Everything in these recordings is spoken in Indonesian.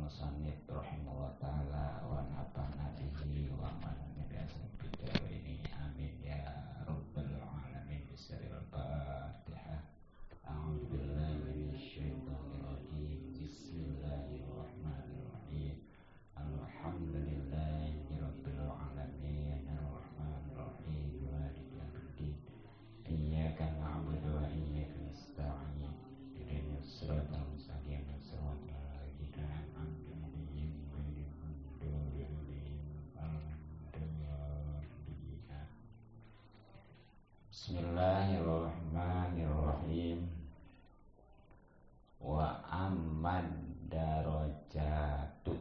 musannif rahimahullah ta'ala wa nafa'na bihi wa manana bi'asabita ini amin ya rabbal alamin. Bismillahirrahmanirrahim. A'udzu billahi minasyaitonir rajim. Bismillahirrahmanirrahim. Alhamdulillahi rabbil alamin arrahmanir rahim maliki yaumiddin. Iyyaka na'budu wa iyyaka nasta'in. Ihdinas siratal mustaqim. Bismillahirrahmanirrahim. Wa ammad darajatu,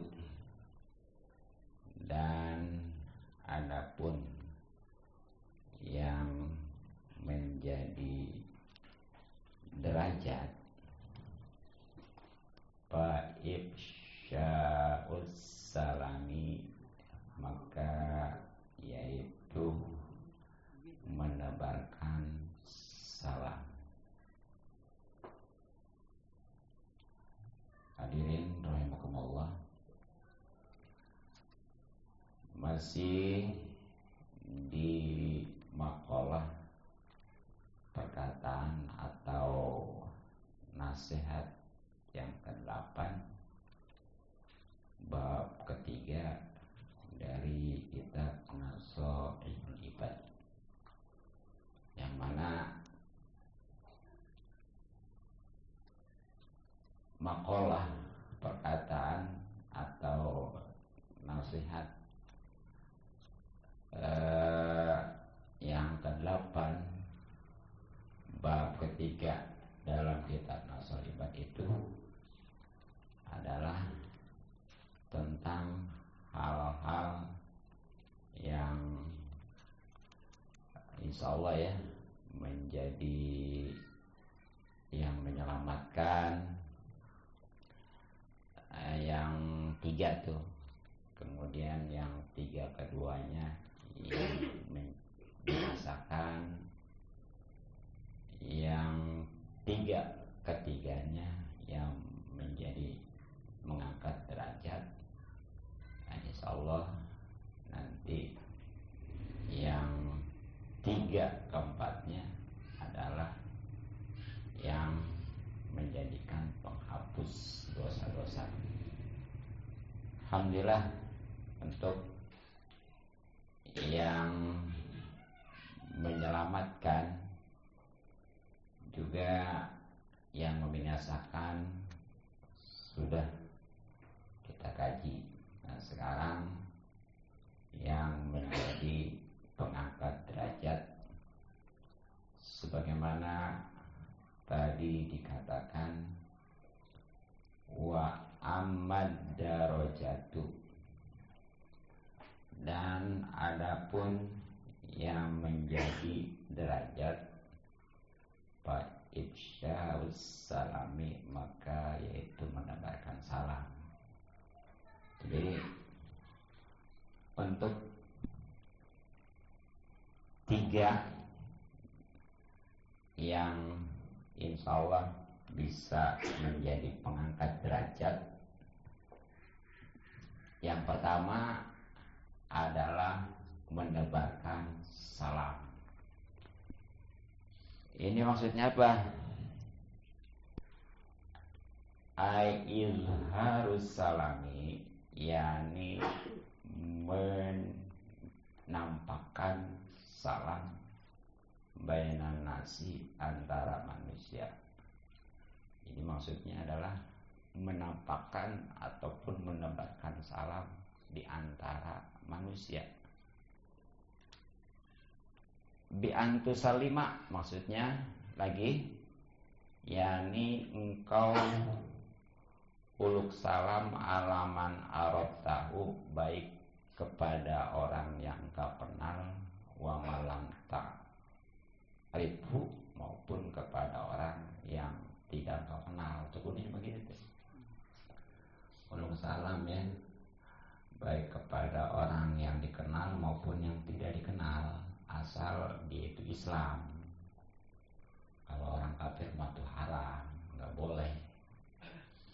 dan adapun yang menjadi derajat fa ifsya'us salami, maka yaitu menebarkan salam. Hadirin rahimakumullah, masih di makalah perkataan atau nasihat yang ke-8, bab ketiga dari kitab Nasaihul Ibad, yang mana makalah perkataan atau nasihat yang ke-8 bab ketiga dalam kitab Nasaihul Ibad itu adalah tentang hal-hal yang insyaallah ya menjadi yang menyelamatkan, yang 3 tuh. Kemudian yang 3 keduanya yang membinasakan, yang 3 ketiganya yang menjadi mengangkat derajat. Dan insyaallah nanti yang 3 keempatnya adalah yang menjadikan penghapus dosa-dosa. Alhamdulillah, untuk yang menyelamatkan juga yang membinasakan sudah kita kaji. Nah, sekarang yang menjadi pengangkat derajat, sebagaimana tadi dikatakan, wa ammad darajatu, dan adapun yang menjadi derajat fa ifsya'us salami, maka yaitu menebarkan salam. Jadi untuk 3 yang insyaallah bisa menjadi pengangkat derajat, yang pertama adalah menebarkan salam. Ini maksudnya apa? Izharus salami, yakni menampakkan salam bainan nasi, antara manusia. Ini maksudnya adalah menampakkan ataupun menebarkan salam di antara manusia. Bi antu salima, maksudnya lagi yakni engkau uluk salam alaman arabtahu, baik kepada orang yang engkau kenal, wa malam ta'rifu, maupun kepada orang yang tidak engkau kenal. Cukupnya begitu. Uluk salam ya, baik kepada orang yang dikenal maupun yang tidak dikenal, asal dia itu Islam. Kalau orang kafir mah itu haram, nggak boleh.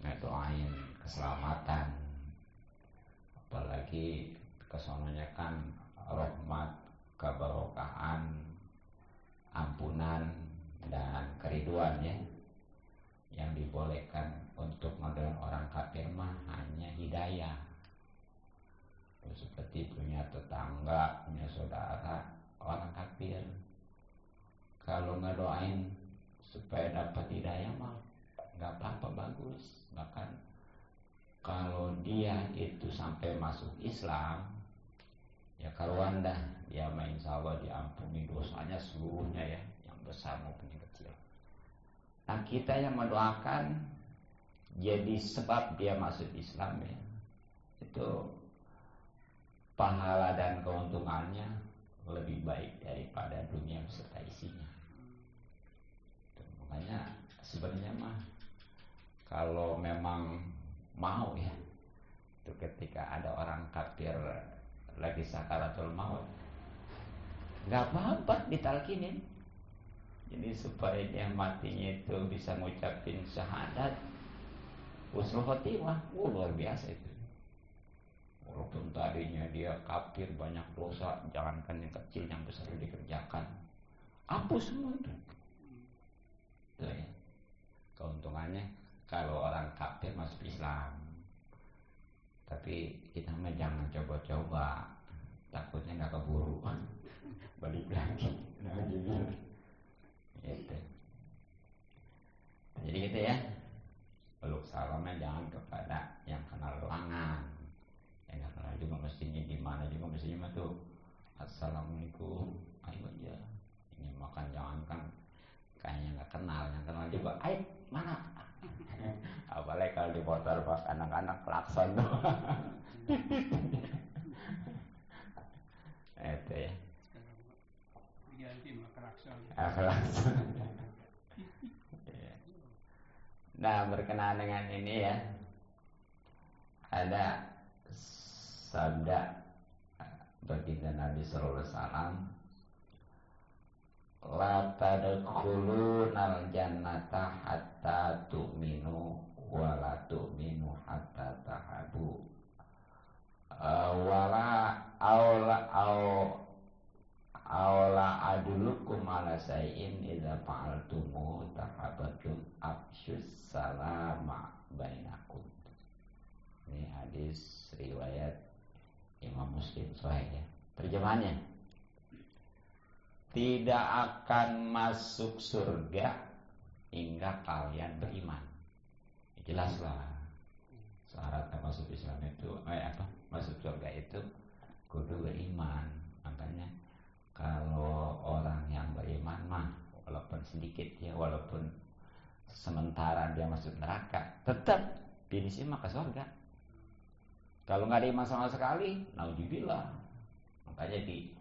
Nggak doain keselamatan, apalagi kesononya kan rahmat, keberkahan, ampunan dan keriduan ya. Yang dibolehkan untuk model orang kafir mah hanya hidayah. Seperti punya tetangga, punya saudara orang kafir, kalau ngedoain supaya dapat hidayah mah nggak apa-apa, bagus. Bahkan kalau dia itu sampai masuk Islam, ya karuan dah dia insya Allah diampuni dosanya seluruhnya ya, yang besar maupun yang kecil. Nah kita yang mendoakan jadi sebab dia masuk Islam ya, itu pahala dan keuntungannya lebih baik daripada dunia beserta isinya. Makanya sebenarnya mah kalau memang mau ya, itu ketika ada orang kafir lagi sakaratul maut, nggak apa-apa ditalkinin. Jadi supaya dia matinya itu bisa ngucapin syahadat, husnul khotimah, luar biasa itu. Walaupun tadinya dia kafir banyak dosa, jangankan yang kecil, yang besar dikerjakan, hapus semua itu. Tuh ya. Keuntungannya kalau orang kafir masuk Islam. Tapi kita mah jangan coba-coba, takutnya nggak keburu balik lagi. Gitu. Jadi gitu ya. Peluk salamnya jangan kepada yang kenal ruangan, yang nggak kenal juga mestinya gimana juga mestinya mah tuh assalamualaikum, ayo aja. Ini makan jangan kan kayaknya nggak kenal, yang kenal juga, ayo mana? Apalagi kalau di motor pas anak-anak klakson tuh. Itu ya. Klakson. Nah berkenaan dengan ini ya, ada sabda baginda Nabi Sallallahu Alaihi Wasallam, la tadkhulunal jannata hatta tu'minu wa la tu'minu hatta tahabu wala awla adulukum ala sayin idza fa'altumu tahabatum afsyus salama bainakum. Ini hadis riwayat Imam Muslim sahih ya. Terjemahannya, tidak akan masuk surga hingga kalian beriman. Jelaslah syarat masuk Islam itu masuk surga itu kudu beriman. Makanya kalau orang yang beriman mah walaupun sedikit ya, walaupun sementara dia masuk neraka, tetap finishnya mah ke surga. Kalau nggak ada iman sama sekali, naudzubillah. Makanya di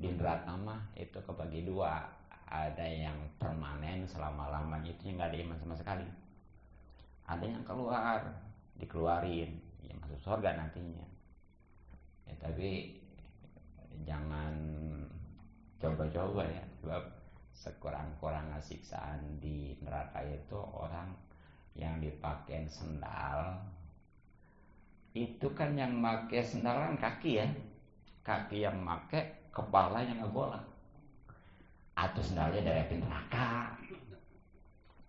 neraka mah itu kebagi dua, ada yang permanen selama-lamanya itu yang nggak ada iman sama sekali, ada yang dikeluarin ya masuk surga nantinya ya. Tapi jangan coba-coba ya, sebab sekurang-kurangnya siksaan di neraka itu orang yang dipakai sendal itu kan, yang pakai sendal kan kaki ya, kaki yang pakai, kepala yang ngegolak, atau sendalnya dari api neraka.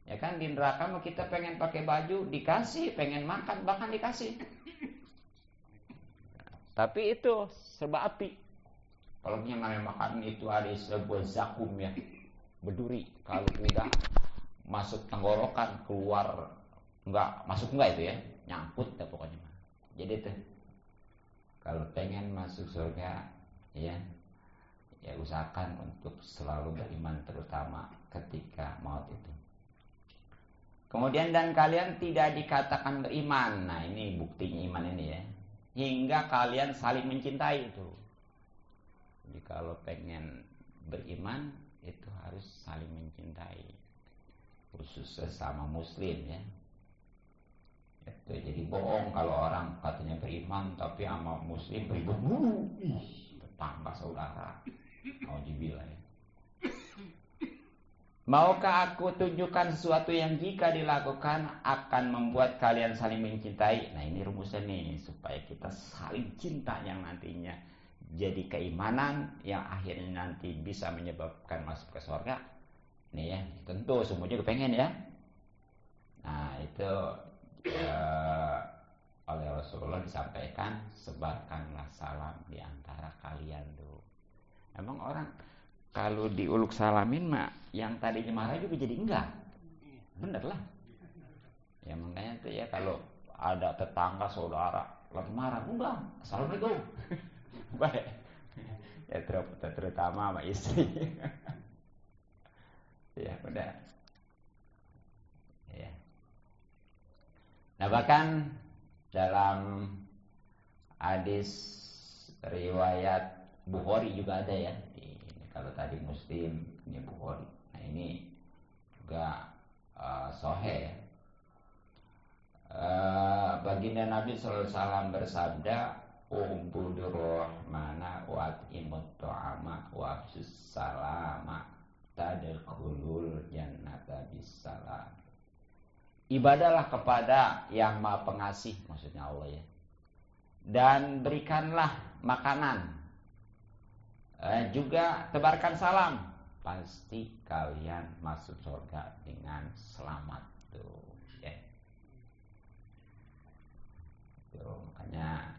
Ya kan di neraka mau kita pengen pakai baju dikasih, pengen makan bahkan dikasih. Tapi itu serba api. Kalau yang namanya makan itu ada sebuah zakum ya, berduri. Kalau udah masuk tenggorokan keluar masuk itu ya, nyangkut ya pokoknya. Jadi tuh kalau pengen masuk surga ya usahakan untuk selalu beriman, terutama ketika maut itu. Kemudian dan kalian tidak dikatakan beriman. Nah ini buktinya iman ini ya, hingga kalian saling mencintai itu. Jadi kalau pengen beriman itu harus saling mencintai, khusus sesama muslim ya. Itu jadi bohong kalau orang katanya beriman tapi sama muslim ribut mulu, tetangga saudara, mau dibilang ya. Maukah aku tunjukkan sesuatu yang jika dilakukan akan membuat kalian saling mencintai? Nah, ini rumusnya nih, supaya kita saling cinta yang nantinya jadi keimanan yang akhirnya nanti bisa menyebabkan masuk ke surga. Nih ya, tentu semuanya kepengen ya. Nah, itu oleh Rasulullah disampaikan, sebarkanlah salam di antara kalian tuh. Emang orang kalau diuluk salamin mah yang tadinya marah juga jadi enggak. Bener lah. Ya makanya tuh ya kalau ada tetangga saudara lagi marah, enggak, assalamualaikum. Baik. Ya terutama sama istri. Ya udah. Ya. Nah bahkan dalam hadis riwayat Bukhari juga ada ya. Kalau tadi Muslim, ini Bukhari. Nah ini juga sahih ya. Baginda Nabi SAW bersabda, "Ubudur rahmana wa at'imut ta'ama wa afsus salama tadkhulul jannata bisalam." Ibadahlah kepada yang Maha Pengasih, maksudnya Allah ya. Dan berikanlah makanan. Juga tebarkan salam, pasti kalian masuk surga dengan selamat tuh ya. Tuh, makanya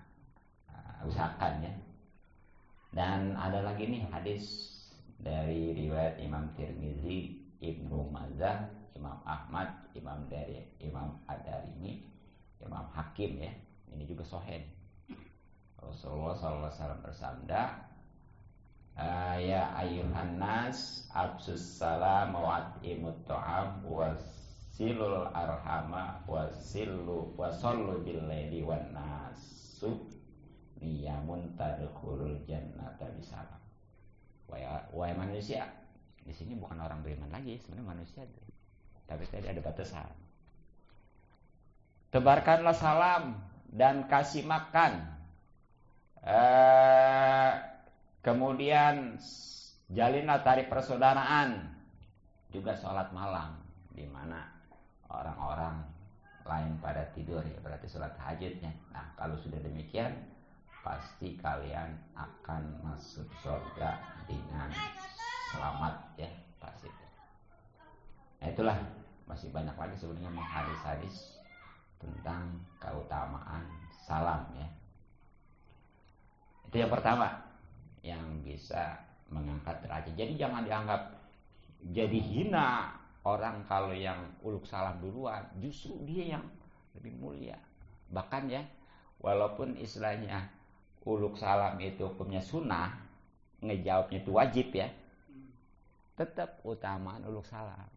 usahakan ya. Dan ada lagi nih hadis dari riwayat Imam Tirmizi, Ibnu Majah, Imam Ahmad, Imam Ad-Darimi, Imam Hakim ya. Ini juga sahih. Rasulullah SAW bersabda, ya ayuhan nas absus salam wa at'imut ta'am wasilul arhama wasallu bil laili wan nasu niyamun tadkhulul jannata bisalam. Wahai manusia, di sini bukan orang beriman lagi, sebenarnya manusia itu. Tapi tadi ada batasan. Tebarkanlah salam dan kasih makan. Kemudian jalinlah tali persaudaraan, juga sholat malam, di mana orang-orang lain pada tidur ya, berarti sholat tahajudnya. Nah kalau sudah demikian, pasti kalian akan masuk surga dengan selamat ya, pasti. Nah itulah, masih banyak lagi sebenarnya hadis-hadis tentang keutamaan salam ya. Itu yang pertama, yang bisa mengangkat derajat. Jadi jangan dianggap jadi hina orang kalau yang uluk salam duluan, justru dia yang lebih mulia. Bahkan ya, walaupun istilahnya uluk salam itu hukumnya sunnah, ngejawabnya itu wajib ya, tetap utamaan uluk salam.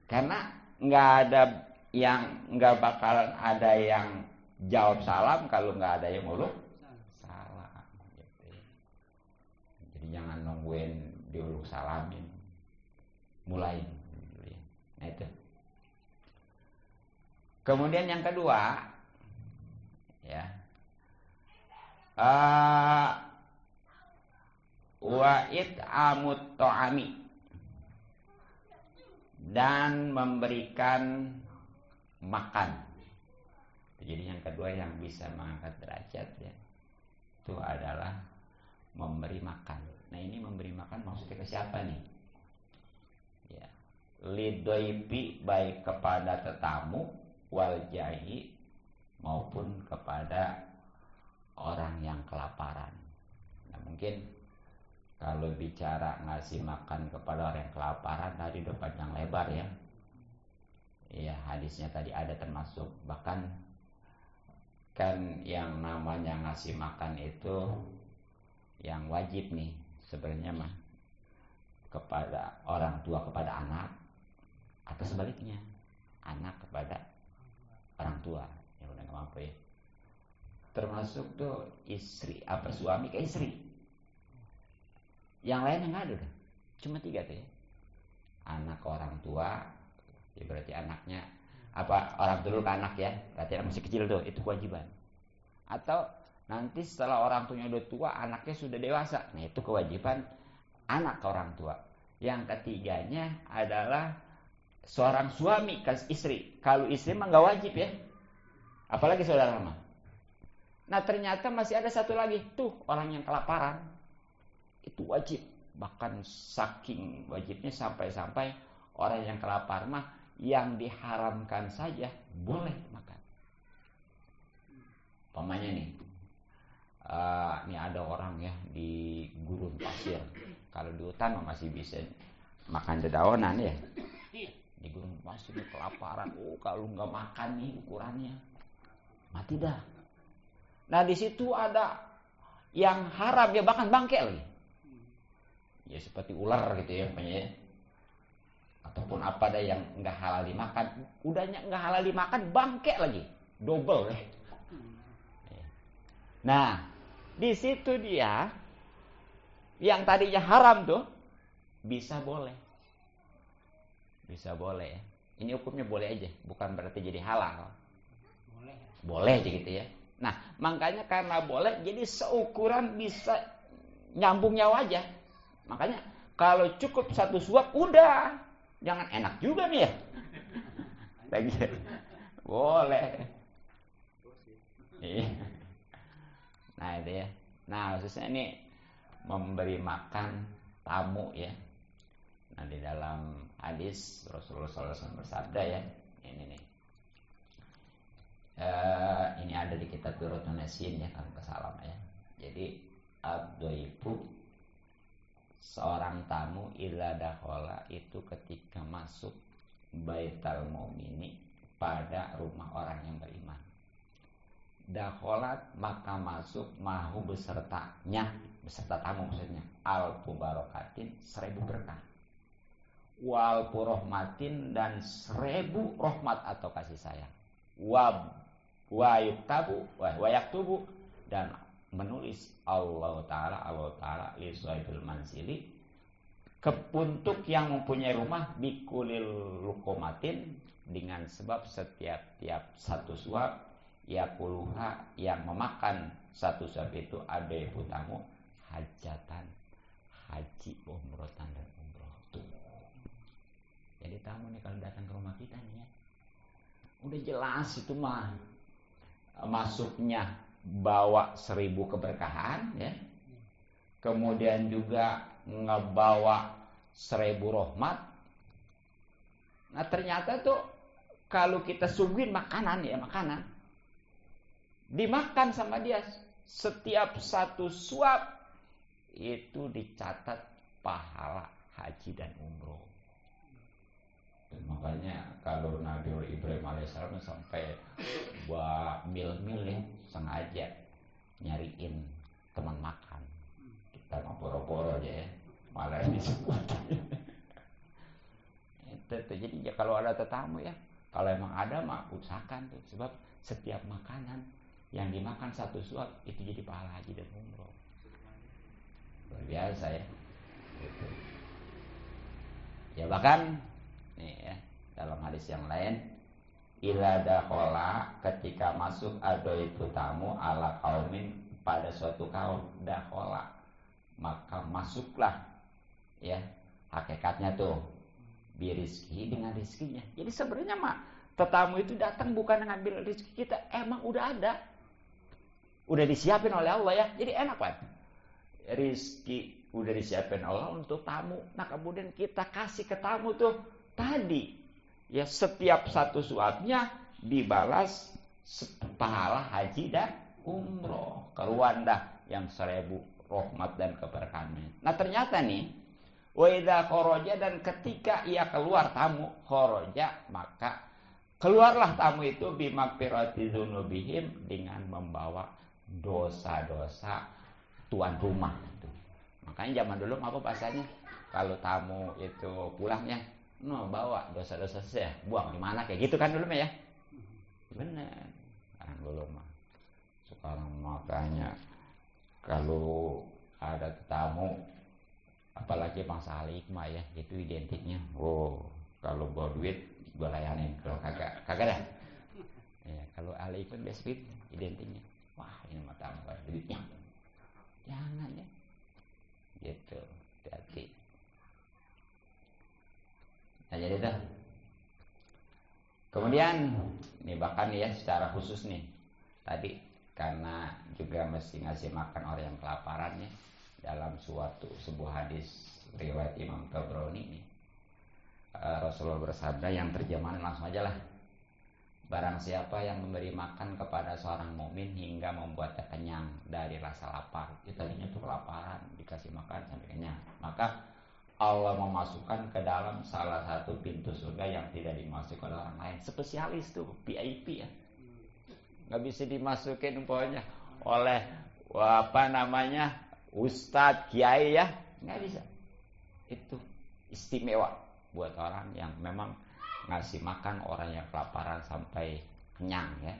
Karena nggak bakalan ada yang jawab salam kalau nggak ada yang uluk. Jangan nungguin diuluk salamin, mulai. Nah itu. Kemudian yang kedua, ya, wa it'amut ta'ami, dan memberikan makan. Jadi yang kedua yang bisa mengangkat derajat ya, itu adalah memberi makan. Nah ini memberi makan maksudnya ke siapa nih? Ya, lidoipi, baik kepada tetamu, wal jahi, maupun kepada orang yang kelaparan. Nah mungkin kalau bicara ngasih makan kepada orang yang kelaparan tadi udah panjang lebar ya. Ya hadisnya tadi ada termasuk, bahkan kan yang namanya ngasih makan itu yang wajib nih sebenarnya mah kepada orang tua kepada anak, atau sebaliknya anak kepada orang tua yang udah nggak mampu ya. Termasuk tuh istri, suami ke istri. Yang lainnya nggak ada udah, cuma 3 tuh ya. Anak ke orang tua, ya berarti anaknya orang dulu ke anak ya, berarti anak masih kecil tuh, itu kewajiban. Atau nanti setelah orang tuanya udah tua, anaknya sudah dewasa. Nah itu kewajiban anak ke orang tua. Yang ketiganya adalah seorang suami ke istri. Kalau istri mah nggak wajib ya, apalagi saudara mah. Nah ternyata masih ada satu lagi tuh, orang yang kelaparan itu wajib. Bahkan saking wajibnya sampai-sampai orang yang kelaparan mah yang diharamkan saja boleh makan. Pamannya nih, ini ada orang ya di gurun pasir. Kalau di hutan masih bisa makan dedaunan ya. Di gurun pasir kelaparan, kalau nggak makan nih ukurannya mati dah. Nah di situ ada yang haram ya, bahkan bangke lagi. Ya seperti ular gitu ya, ya. Ataupun apa ada yang nggak halal dimakan, udahnya nggak halal dimakan bangke lagi, double ya. Nah di situ dia yang tadinya haram tuh bisa boleh ya. Ini hukumnya boleh aja, bukan berarti jadi halal. Boleh aja gitu ya. Nah makanya karena boleh jadi seukuran bisa nyambung nyawa aja. Makanya kalau cukup satu suap udah, jangan enak juga nih ya. Lagi boleh. Nah itu ya. Nah khususnya ini memberi makan tamu ya. Nah di dalam hadis Rasulullah SAW bersabda ya, ini nih. Ini ada di kitab Durratun Nasin ya kalau nggak salah ya. Jadi ad-dhaifu, seorang tamu ila dakhala, itu ketika masuk baital mu'mini, pada rumah orang yang beriman. Dakhalat, maka masuk, mahu besertanya, beserta tamu maksudnya, alfu barakatin, 1000 berkah, wal rahmatin, dan 1000 rahmat atau kasih sayang, wa yaktubu, dan menulis Allah Ta'ala li sahibul mansili, untuk yang mempunyai rumah, bikulil lukomatin, dengan sebab setiap satu suap, yakuluha, yang memakan satu suap itu, ada ibu tamu, hajatan, haji, umrotan, dan umroh. Tuh. Jadi tamu nih kalau datang ke rumah kita nih ya, udah jelas itu mah masuknya bawa 1000 keberkahan ya, kemudian juga ngebawa 1000 rahmat. Nah ternyata tuh kalau kita suguhin makanan ya, makanan dimakan sama dia, setiap satu suap itu dicatat pahala haji dan umroh. Dan makanya kalau Nabi Ibrahim alaihissalam sampai mil-mil ya, sengaja nyariin teman makan. Kita mau boro-boro aja ya, malah disebut. Jadi ya kalau ada tetamu ya, kalau emang ada mah usahakan tuh, sebab setiap makanan yang dimakan satu suap itu jadi pahala haji dan umroh. Luar biasa ya. Gitu. Ya bahkan nih ya, dalam hadis yang lain, ila dakhala, ketika masuk itu tamu ala kaumin, pada suatu kaum, dakhala, maka masuklah ya, hakikatnya tuh birizki, dengan rizkinya. Jadi sebenarnya mah tetamu itu datang bukan ngambil rizki kita, emang udah ada, udah disiapin oleh Allah ya. Jadi enak kan, rizki udah disiapin Allah untuk tamu. Nah kemudian kita kasih ke tamu tuh tadi ya, setiap satu suapnya dibalas pahala haji dan umroh, keruan dah yang 1000 rahmat dan keberkahan. Nah ternyata nih, wa idza kharaja, dan ketika ia keluar tamu, kharaja, maka keluarlah tamu itu bimagfirati dzunubihim, dengan membawa dosa-dosa tuan rumah itu. Makanya zaman dulu apa bahasanya, kalau tamu itu pulangnya, no bawa dosa-dosa saya, buang di mana, kayak gitu kan dulu mah ya. Benar. Kan dulu mah. Sekarang makanya kalau ada tamu, apalagi bangsa hikmah ya, itu identiknya, kalau bawa duit gue layanin, kalau kagak dah. Ya, kalau ahli hikmah biasa identiknya, wah ini mah tamu ada duitnya, jangan ya, gitu, hati-hati. Nah, jadi tuh. Kemudian nih bahkan ya secara khusus nih tadi karena juga mesti ngasih makan orang yang kelaparan ya, dalam sebuah hadis riwayat Imam Tabrani nih, Rasulullah bersabda, yang terjemahan langsung aja lah, barang siapa yang memberi makan kepada seorang mukmin hingga membuatnya kenyang dari rasa lapar, itu tadinya tuh kelaparan, dikasih makan sampai kenyang, maka Allah memasukkan ke dalam salah satu pintu surga yang tidak dimasuki oleh orang lain. Spesialis tuh, VIP ya. Nggak bisa dimasukin umpamanya oleh ustadz, kiai ya, nggak bisa. Itu istimewa buat orang yang memang ngasih makan orang yang kelaparan sampai kenyang ya.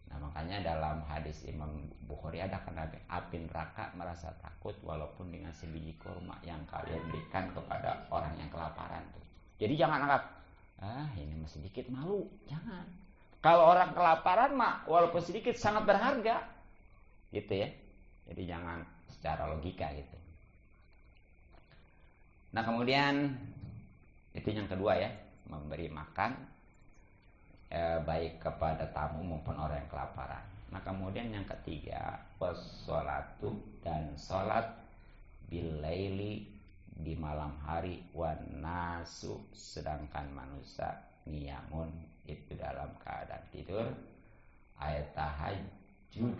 Nah makanya dalam hadis Imam Bukhari ada kan, api neraka merasa takut walaupun dengan sebiji kurma yang kalian berikan kepada orang yang kelaparan tuh. Jadi jangan anggap ini masih sedikit, malu, jangan. Kalau orang kelaparan mah walaupun sedikit sangat berharga, gitu ya. Jadi jangan secara logika gitu. Nah kemudian itu yang kedua ya, memberi makan baik kepada tamu maupun orang yang kelaparan. Nah kemudian yang ketiga, wassolatu, dan sholat bilaili, di malam hari, wan nasu, sedangkan manusia niyamun, itu dalam keadaan tidur, ayat tahajud,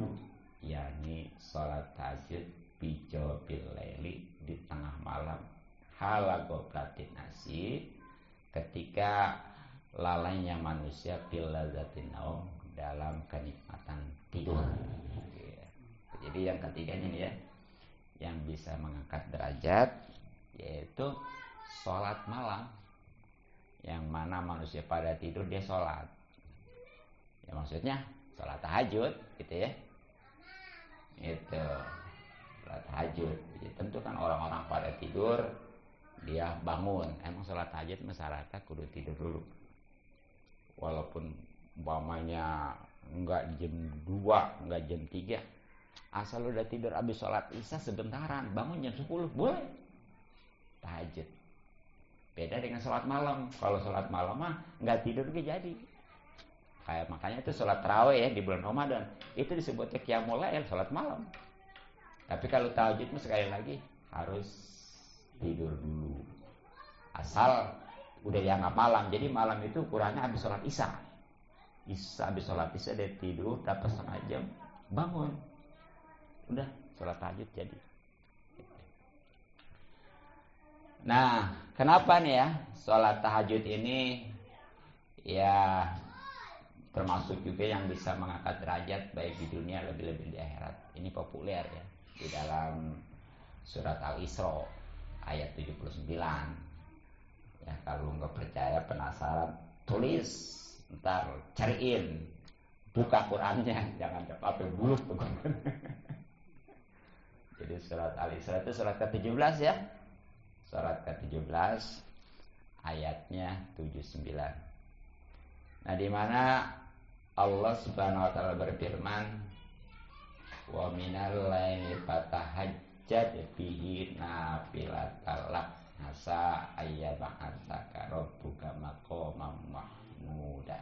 yakni sholat tahajud bijo bilaili, di tengah malam, halagoblatin nasi, ketika lalainya manusia fil lazzatin naum, dalam kenikmatan tidur. Jadi yang ketiganya nih ya, yang bisa mengangkat derajat, yaitu sholat malam, yang mana manusia pada tidur dia sholat. Ya maksudnya sholat tahajud gitu ya. Itu sholat tahajud. Jadi tentu kan orang-orang pada tidur, dia bangun. Emang sholat tahajud masyarakat kudu tidur dulu. Walaupun umpamanya enggak jam 2, enggak jam 3, asal udah tidur habis sholat isya sebentaran, bangun jam 10 boleh tahajud. Beda dengan sholat malam. Kalau sholat malam mah enggak tidur juga jadi. Kayak makanya itu sholat tarawih ya di bulan Ramadan, itu disebutnya qiyamul lail, sholat malam. Tapi kalau tahajud mah sekali lagi harus tidur dulu. Asal udah dianggap malam. Jadi malam itu ukurannya habis sholat isya. Habis sholat isya dia tidur dapat setengah jam, bangun, udah sholat tahajud jadi. Nah kenapa nih ya sholat tahajud ini ya termasuk juga yang bisa mengangkat derajat baik di dunia lebih-lebih di akhirat. Ini populer ya di dalam surat Al-Isra ayat 79. Ya kalau nggak percaya, penasaran, tulis, ntar cariin, buka Qurannya, jangan sampai buluk tuh. Jadi surat Al-Isra itu surat ke-17 ya, surat ke-17 ayatnya 79. Nah di mana Allah Subhanahu Wa Taala berfirman, wa minal laili fatahajjad bihi nafilatan lak, asa ayyab'atsaka rabbuka maqaman mahmuda.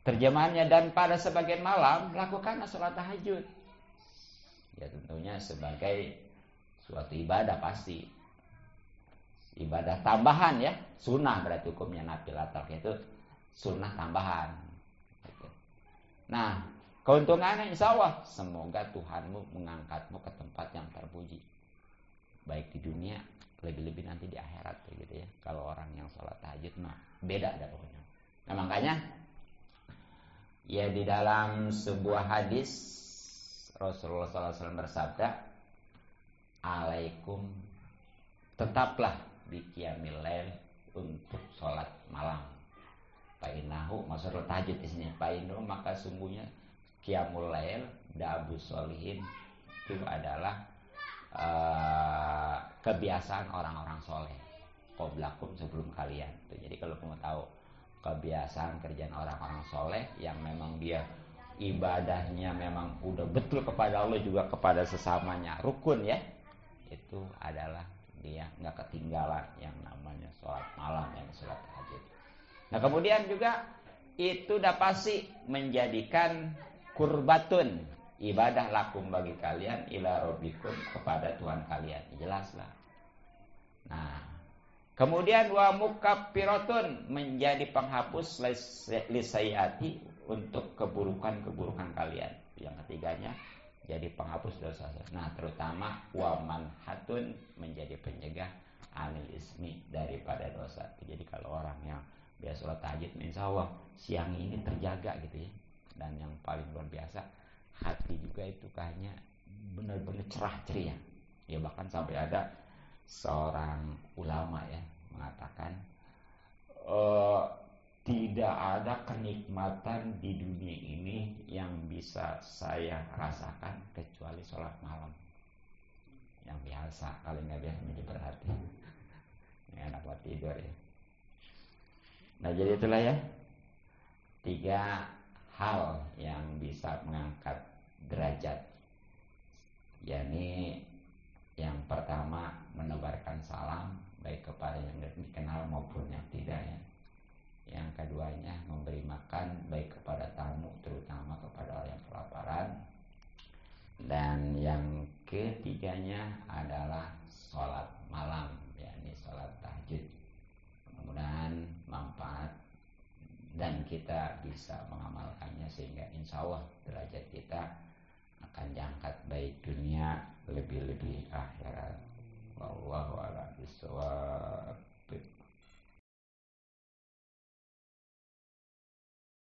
Terjemahannya, dan pada sebagian malam lakukanlah sholat tahajud. Ya tentunya sebagai suatu ibadah, pasti ibadah tambahan ya, sunnah berarti hukumnya, nafilatul itu sunnah tambahan. Nah keuntungannya insya Allah, semoga Tuhanmu mengangkatmu ke tempat yang terpuji, baik di dunia, lebih-lebih nanti di akhirat gitu ya. Kalau orang yang sholat tahajud mah beda dah pokoknya. Nah makanya ya di dalam sebuah hadis Rasulullah SAW bersabda, alaikum, tetaplah di qiyamil lail, untuk sholat malam. Painahu, maksudnya tahajud di sini. Painahu, maka sungguhnya qiyamul lail da'abu sholihin, itu adalah kebiasaan orang-orang soleh qoblakum, sebelum kalian. Jadi kalau kamu tahu kebiasaan kerjaan orang-orang soleh yang memang dia ibadahnya memang udah betul kepada Allah juga kepada sesamanya rukun ya, itu adalah dia nggak ketinggalan yang namanya sholat malam, yang sholat tahajud. Nah kemudian juga itu dah pasti menjadikan kurbatun, ibadah lakum bagi kalian, ila rabbikum, kepada Tuhan kalian. Jelaslah. Nah kemudian wa mukaffiratun, menjadi penghapus lisayati, untuk keburukan-keburukan kalian. Yang ketiganya jadi penghapus dosa. Nah terutama wa manhatun, menjadi pencegah anil ismi, daripada dosa. Jadi kalau orang yang biasa sholat tahajud, insya Allah siang ini terjaga gitu ya. Dan yang paling luar biasa, hati juga itu kayaknya benar-benar cerah ceria. Ya bahkan sampai ada seorang ulama ya mengatakan, tidak ada kenikmatan di dunia ini yang bisa saya rasakan kecuali sholat malam. Yang biasa, kalau nggak biasa menjadi berarti ini enak buat tidur ya. Nah jadi itulah ya, 3 hal yang bisa mengangkat derajat. yakni yang pertama menebarkan salam, baik kepada yang dikenal maupun yang tidak ya. Yang keduanya memberi makan, baik kepada tamu, terutama kepada orang yang kelaparan. Dan yang ketiganya adalah sholat malam, yakni sholat tahajud. Mudah-mudahan manfaat dan kita bisa mengamalkannya, sehingga insya Allah derajat kita akan diangkat, baik dunia lebih-lebih akhirat. Wallahu a'lam bishawab.